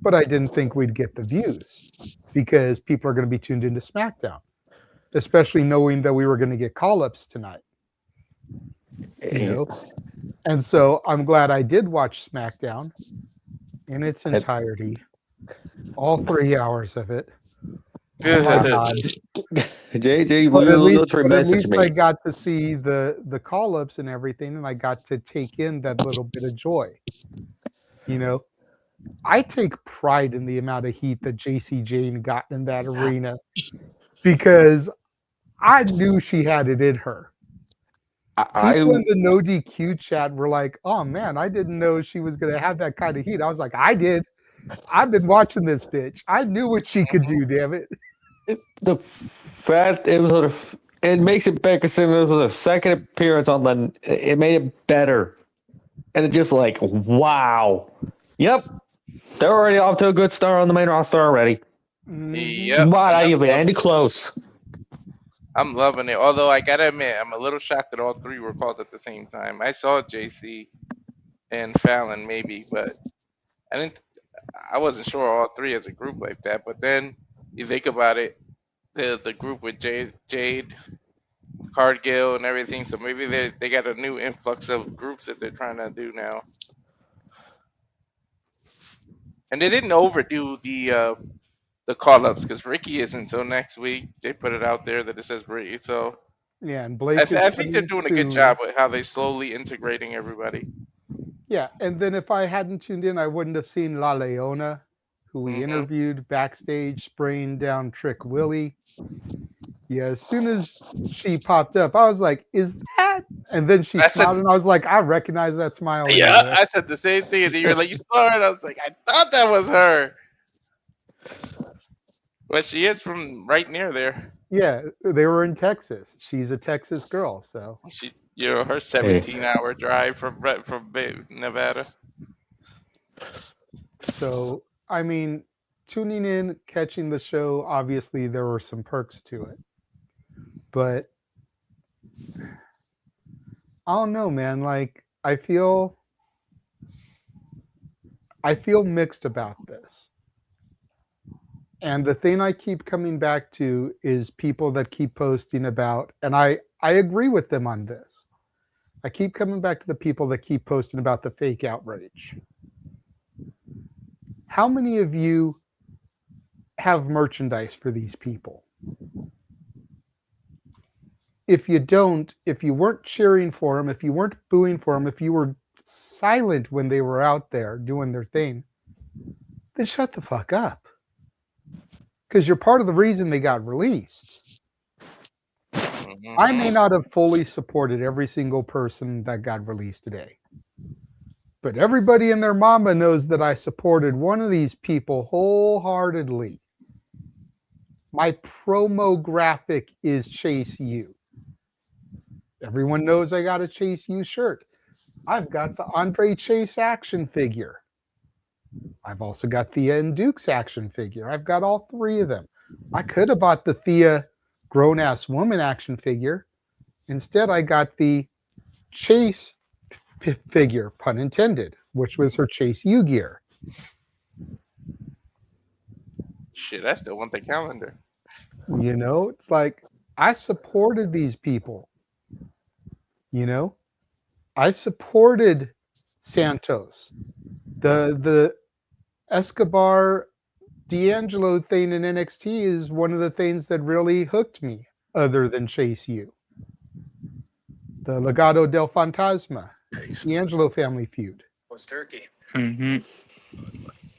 but I didn't think we'd get the views because people are going to be tuned into SmackDown, especially knowing that we were going to get call ups tonight. You know, and so I'm glad I did watch SmackDown in its entirety, all 3 hours of it. Oh my God! JJ, But at least, literally but at messaged least I me. got to see the call ups and everything, and I got to take in that little bit of joy. You know, I take pride in the amount of heat that JC Jane got in that arena because I knew she had it in her. People in I the no DQ chat were like, "Oh man, I didn't know she was going to have that kind of heat." I was like, "I did. I've been watching this bitch. I knew what she could do. Damn it." the fact it was sort of it makes it better considering it was a second appearance on the. It made it better, and it just like wow, yep, they're already off to a good start on the main roster already. Hmm. Yep, Why and not I'm even loving Andy it. Close? I'm loving it. Although I gotta admit, I'm a little shocked that all three were called at the same time. I saw JC and Fallon maybe, but I didn't. I wasn't sure all three as a group like that. But then you think about it, the group with Jade, Cargill, and everything. So maybe they got a new influx of groups that they're trying to do now. And they didn't overdo the call ups because Ricky isn't until next week. They put it out there that it says Ricky. So Yeah, and Blake is I think they're coming doing a good soon. job with how they slowly integrating everybody. Yeah, and then if I hadn't tuned in, I wouldn't have seen La Leona, who we Hmm. interviewed backstage, spraying down Trick Willie. Yeah, as soon as she popped up, I was like, "Is that?" And then she I said, smiled, and I was like, "I recognize that smile yeah, anywhere." I said the same thing, and you were like, you saw it. I was like, I thought that was her. But she is from right near there. Yeah, they were in Texas. She's a Texas girl, so She, her Hey, 17-hour drive from Nevada. I mean, tuning in, catching the show. Obviously, there were some perks to it, but I don't know, man. Like, I feel mixed about this. And the thing I keep coming back to is people that keep posting about, and I agree with them on this. I keep coming back to the people that keep posting about the fake outrage. How many of you have merchandise for these people? If you don't, if you weren't cheering for them, if you weren't booing for them, if you were silent when they were out there doing their thing, then shut the fuck up. Because you're part of the reason they got released. I may Hmm. not have fully supported every single person that got released today. But everybody and their mama knows that I supported one of these people wholeheartedly. My promo graphic is Chase U. Everyone knows I got a Chase U shirt. I've got the Andre Chase action figure. I've also got Thea and Duke's action figure. I've got all three of them. I could have bought the Thea grown ass woman action figure. Instead, I got the Chase figure, pun intended, which was her Chase U gear. Shit, I still want the calendar. You know, it's like I supported these people. You know, I supported Santos. The Escobar D'Angelo thing in NXT is one of the things that really hooked me, other than Chase U. The Legado del Fantasma, D'Angelo family feud. Was turkey. Mm-hmm.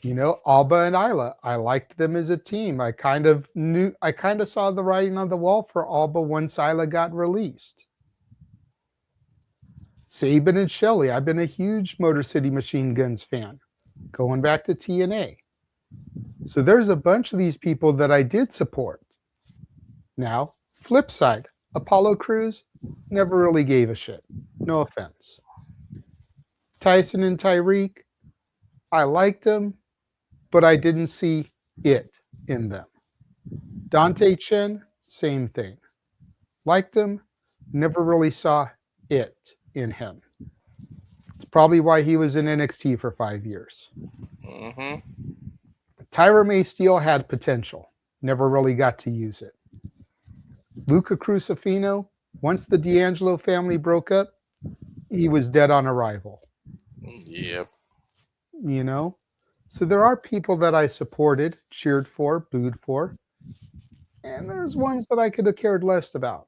You know, Alba and Isla. I liked them as a team. I kind of saw the writing on the wall for Alba once Isla got released. Sabin and Shelley. I've been a huge Motor City Machine Guns fan, going back to TNA. So there's a bunch of these people that I did support. Now, flip side, Apollo Crews never really gave a shit. No offense. Tyson and Tyreek, I liked them, but I didn't see it in them. Dante Chen, same thing. Liked him, never really saw it in him. It's probably why he was in NXT for 5 years. Mm-hmm. Tyra May Steele had potential, never really got to use it. Luca Crucifino, once the D'Angelo family broke up, he was dead on arrival. Yep. You know? So there are people that I supported, cheered for, booed for, and there's ones that I could have cared less about.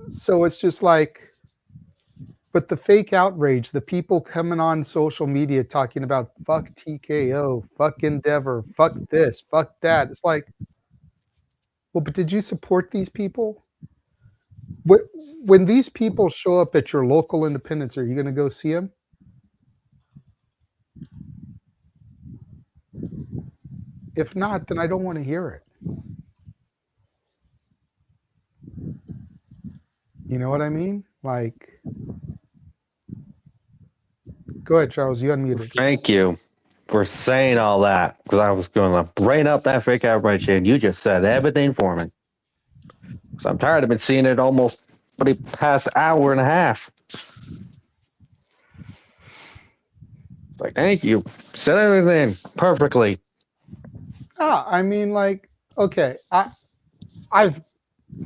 So it's just like, but the fake outrage, the people coming on social media talking about fuck TKO, fuck Endeavor, fuck this, fuck that. It's like, well, but did you support these people? When these people show up at your local independents, are you going to go see them? If not, then I don't want to hear it. You know what I mean? Like, go ahead, Charles. You unmuted. Thank you for saying all that, because I was going to bring up that fake outrage, and you just said everything for me. So I'm tired of been seeing it almost for the past hour and a half. Like, thank you. Said everything perfectly. I mean, like, okay,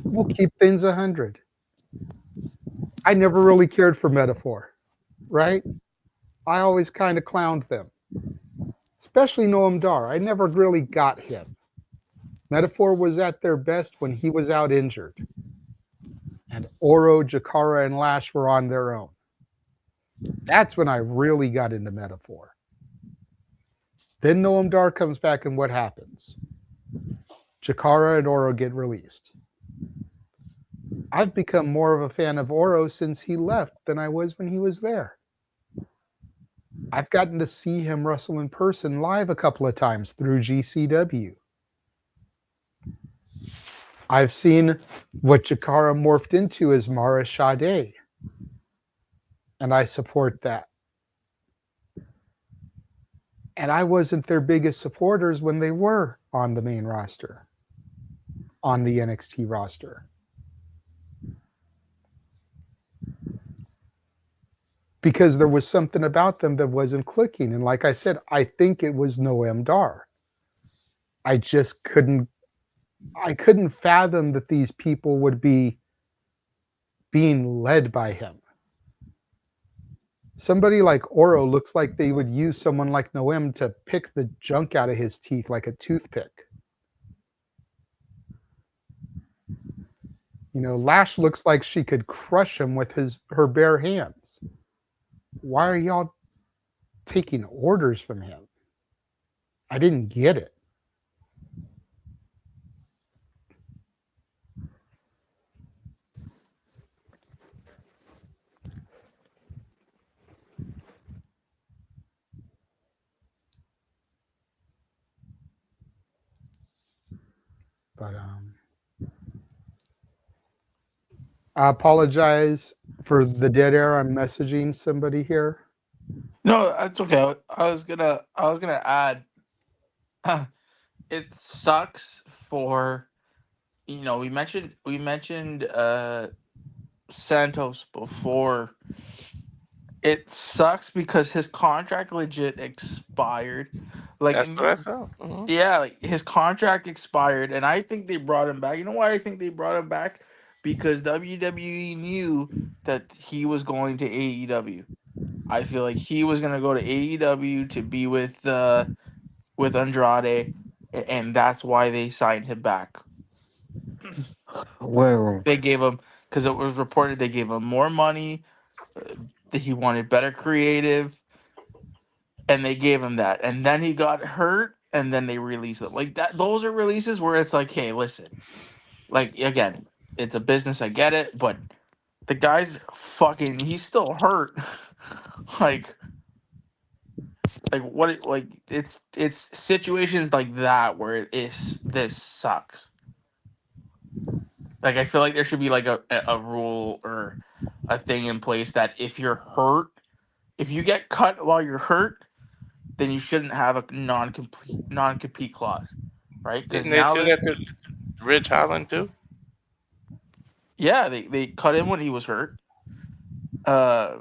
we'll keep things 100. I never really cared for Metaphor, right? I always kind of clowned them, especially Noam Dar. I never really got him. Metaphor was at their best when he was out injured, and Oro, Jakara, and Lash were on their own. That's when I really got into Metaphor. Then Noam Dar comes back, and what happens? Jakara and Oro get released. I've become more of a fan of Oro since he left than I was when he was there. I've gotten to see him wrestle in person live a couple of times through GCW. I've seen what Jakara morphed into as Mara Sade, and I support that. And I wasn't their biggest supporters when they were on the main roster, on the NXT roster. Because there was something about them that wasn't clicking. And like I said, I think it was Noam Dar. I just couldn't fathom that these people would be being led by him. Somebody like Oro looks like they would use someone like Noam to pick the junk out of his teeth like a toothpick. You know, Lash looks like she could crush him with her bare hands. Why are y'all taking orders from him? I didn't get it. But I apologize for the dead air. I'm messaging somebody here. No, that's okay. I was gonna add. It sucks for we mentioned Santos before. It sucks because his contract legit expired. Like, That's what I saw. Mhm. yeah, like his contract expired, and I think they brought him back. You know why I think they brought him back? Because WWE knew that he was going to AEW. I feel like he was gonna go to AEW to be with Andrade, and that's why they signed him back. Well, They gave him, because it was reported they gave him more money, that he wanted better creative, and they gave him that. And then he got hurt, and then they released it. Like that. Those are releases where it's like, hey, listen, like again, it's a business. I get it, but the guy's fucking. He's still hurt. like, like what? Like it's situations like that where it is. This sucks. Like I feel like there should be like a rule or a thing in place that if you're hurt, if you get cut while you're hurt, then you shouldn't have a non-compete clause, right? Because Didn't they now do this, that to Ridge Holland too? yeah, they cut him when he was hurt. Uh,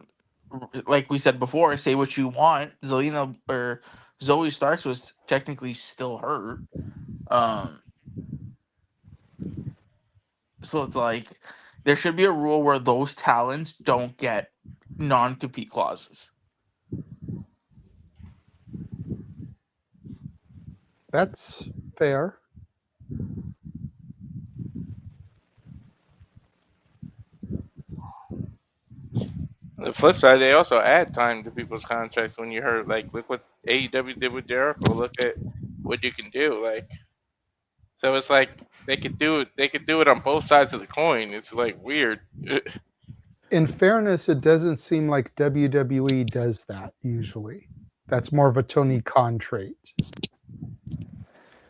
like we said before, say what you want. Zelina or Zoe Starks was technically still hurt. Um, so it's like there should be a rule where those talents don't get non-compete clauses. That's fair. The flip side, they also add time to people's contracts when you heard, like, look what AEW did with Jericho. Look at what you can do. Like, so it's like they could do it. They could do it on both sides of the coin. It's like weird. In fairness, it doesn't seem like WWE does that usually. That's more of a Tony Khan trait.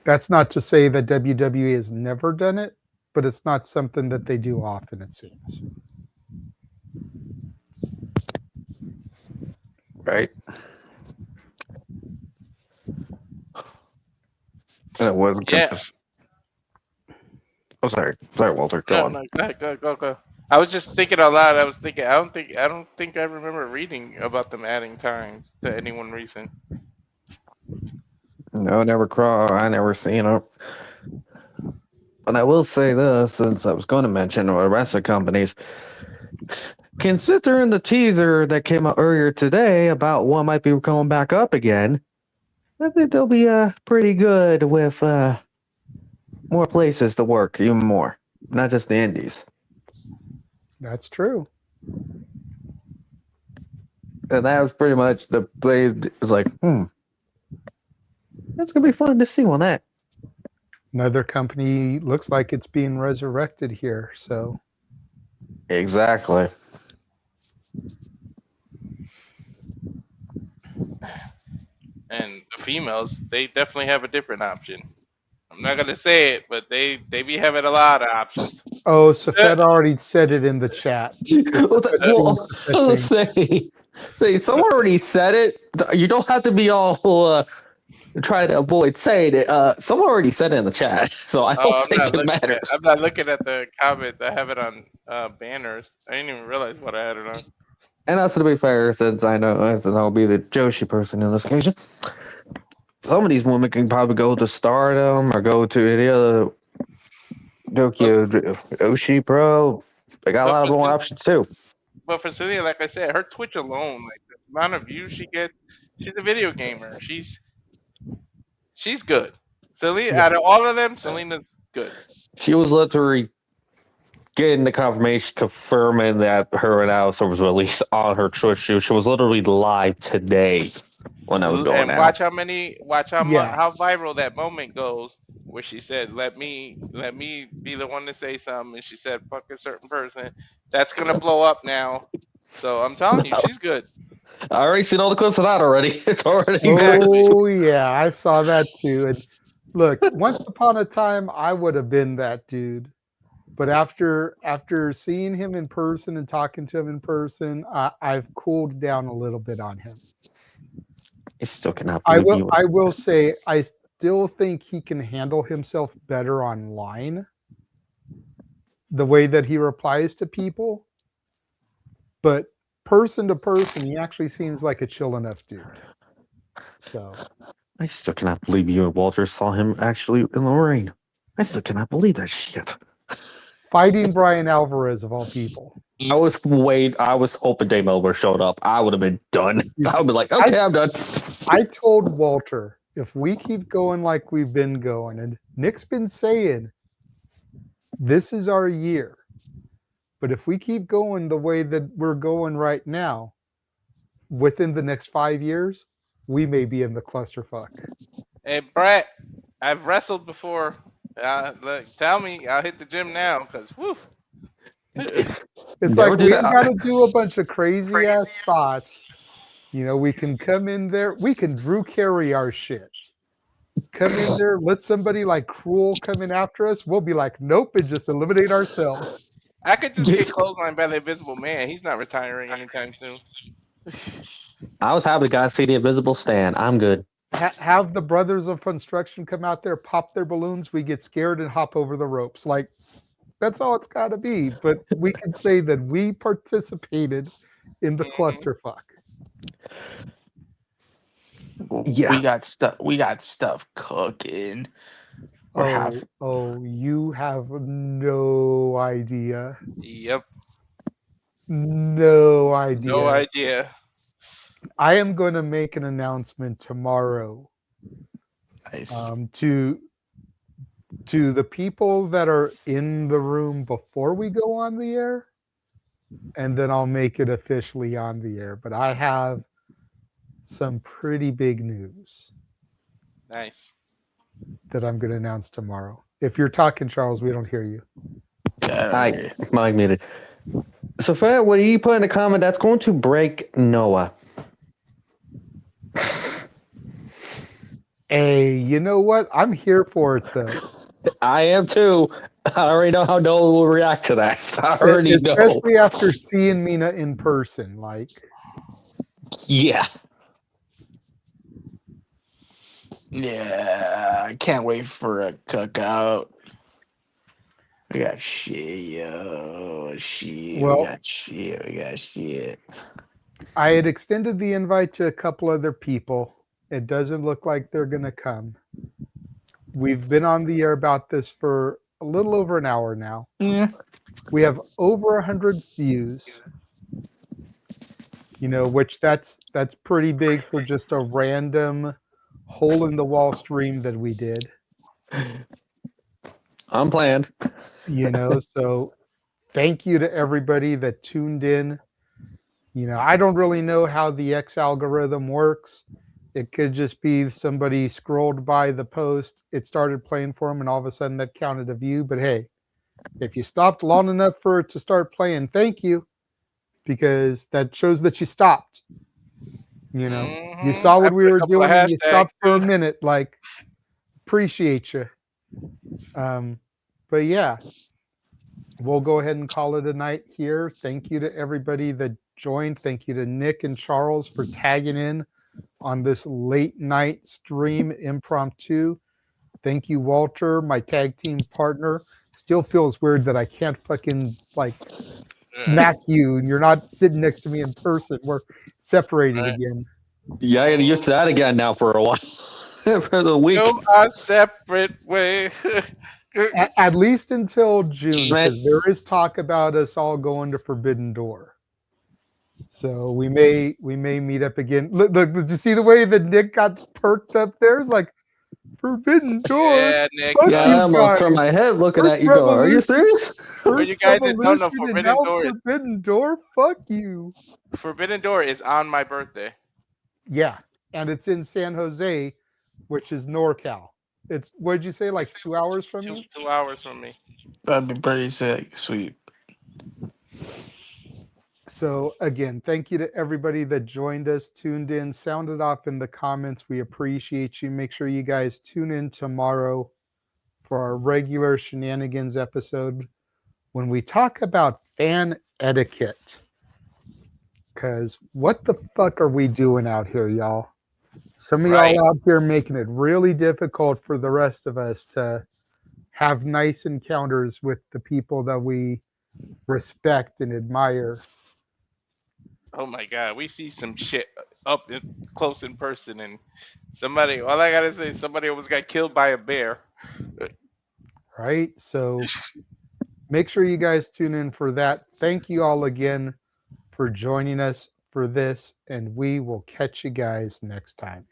That's not to say that WWE has never done it, but it's not something that they do often, it seems. right. And it was Yeah. Oh, sorry, Walter. Go No, on. no, go. I was just thinking out loud. I was thinking. I don't think I remember reading about them adding times to anyone recent. No, I never seen it. And I will say this, since I was going to mention the wrestling companies, considering the teaser that came out earlier today about what might be coming back up again, I think they'll be pretty good with more places to work, even more, not just the indies. That's true. And that was pretty much the play. It was like, that's gonna be fun to see on that. Another company looks like it's being resurrected here, so Exactly. And the females, they definitely have a different option. I'm not gonna say it, but they be having a lot of options. oh, Safed already said it in the chat. Well, I'll say someone already said it. You don't have to be all try to avoid saying it. Someone already said it in the chat, so I don't think it matters. I'm not looking at the comments. I have it on banners. I didn't even realize what I had it on. And also, to be fair, since I'll be the Joshi person in this occasion, some of these women can probably go to Stardom or go to any other Tokyo Oshi Pro. They got a lot of more options too. But for Celia, like I said, her Twitch alone, like the amount of views she gets, she's a video gamer. She's good. Celia, out of all of them, Selena's good. She was literally getting the confirmation confirming that her analysis was released on her Twitch. She was literally live today when I was going and out. watch how viral that moment goes where she said, let me be the one to say something, and she said fuck a certain person. That's gonna blow up now. So I'm telling you, she's good. I already seen all the clips of that already. It's already Oh yeah, I saw that too. And Look, once upon a time, I would have been that dude. But after seeing him in person and talking to him in person, I've cooled down a little bit on him. I still cannot I believe will you. I will say I still think he can handle himself better online. The way that he replies to people, but person to person, he actually seems like a chill enough dude. So I still cannot believe you and Walter saw him actually in the ring. I still cannot believe that shit. fighting Brian Alvarez of all people. I was hoping Dave Melber showed up. I would have been done. I would be like, okay, I'm done. I told Walter, if we keep going like we've been going, and Nick's been saying, this is our year. But if we keep going the way that we're going right now, within the next 5 years, we may be in the clusterfuck. Hey, Brett, I've wrestled before. Look, tell me, I'll hit the gym now, because, whew. It's Never like do we that. ain't got to do a bunch of crazy ass spots. You know, we can come in there, we can Drew carry our shit. Come in there, let somebody like Cruel come in after us. We'll be like, nope, and just eliminate ourselves. I could just get clotheslined by the Invisible Man. He's not retiring anytime soon. I was happy to guys see the invisible stand. I'm good. Have the Brothers of Construction come out there, pop their balloons. We get scared and hop over the ropes. Like, that's all it's got to be. But we can say that we participated in the clusterfuck. Yeah. We got stuff. We got stuff cooking. You have no idea. Yep. No idea. No idea. I am going to make an announcement tomorrow. Nice. To the people that are in the room before we go on the air, and then I'll make it officially on the air. But I have some pretty big news Nice. that I'm going to announce tomorrow. If you're talking, Charles, we don't hear you. I mic muted. So, Fred, what do you put in the comment that's going to break Noah? Hey, you know what? I'm here for it though. I am too. I already know how Noah will react to that. I already know. Especially after seeing Mina in person. Like, Yeah. Yeah, I can't wait for a cookout. We got shit, yo. Shit. Well- we got shit. We got shit. I had extended the invite to a couple other people. It doesn't look like they're going to come. We've been on the air about this for a little over an hour now. Yeah. We have over 100 views. You know, which that's pretty big for just a random hole in the wall stream that we did. Unplanned. You know, so thank you to everybody that tuned in. You know, I don't really know how the X algorithm works. It could just be somebody scrolled by the post, it started playing for them, and all of a sudden that counted a view. But hey, if you stopped long enough for it to start playing, thank you, because that shows that you stopped. You know, you saw what we were doing and you stopped for a minute. Like, appreciate you. But yeah, we'll go ahead and call it a night here. Thank you to everybody that joined. Thank you to Nick and Charles for tagging in on this late night stream impromptu. Thank you, Walter, my tag team partner. Still feels weird that I can't fucking like smack you and you're not sitting next to me in person. We're separated again. Yeah, I got used to that again now for a while. For the week. Go our separate way. At least until June, Right. because there is talk about us all going to Forbidden Door. So we may meet up again. Look, did you see the way that Nick got perked up there? It's like Forbidden Door. Yeah, Nick. Fuck Yeah, you I almost guys. turned my head looking First at you going, are you serious? For you guys that don't know, Revolution and Forbidden now Door is- Forbidden Door. Fuck you. Forbidden Door is on my birthday. Yeah, and it's in San Jose, which is NorCal. It's, what did you say, like 2 hours from you? 2 hours from me. That'd be pretty sick. Sweet. So again, thank you to everybody that joined us, tuned in, sounded off in the comments. We appreciate you. Make sure you guys tune in tomorrow for our regular shenanigans episode when we talk about fan etiquette. Because what the fuck are we doing out here, y'all? Some of Right. y'all out here making it really difficult for the rest of us to have nice encounters with the people that we respect and admire. Oh my God, we see some shit close in person, and somebody. All I gotta say, is somebody almost got killed by a bear. Right? So make sure you guys tune in for that. Thank you all again for joining us for this, and we will catch you guys next time.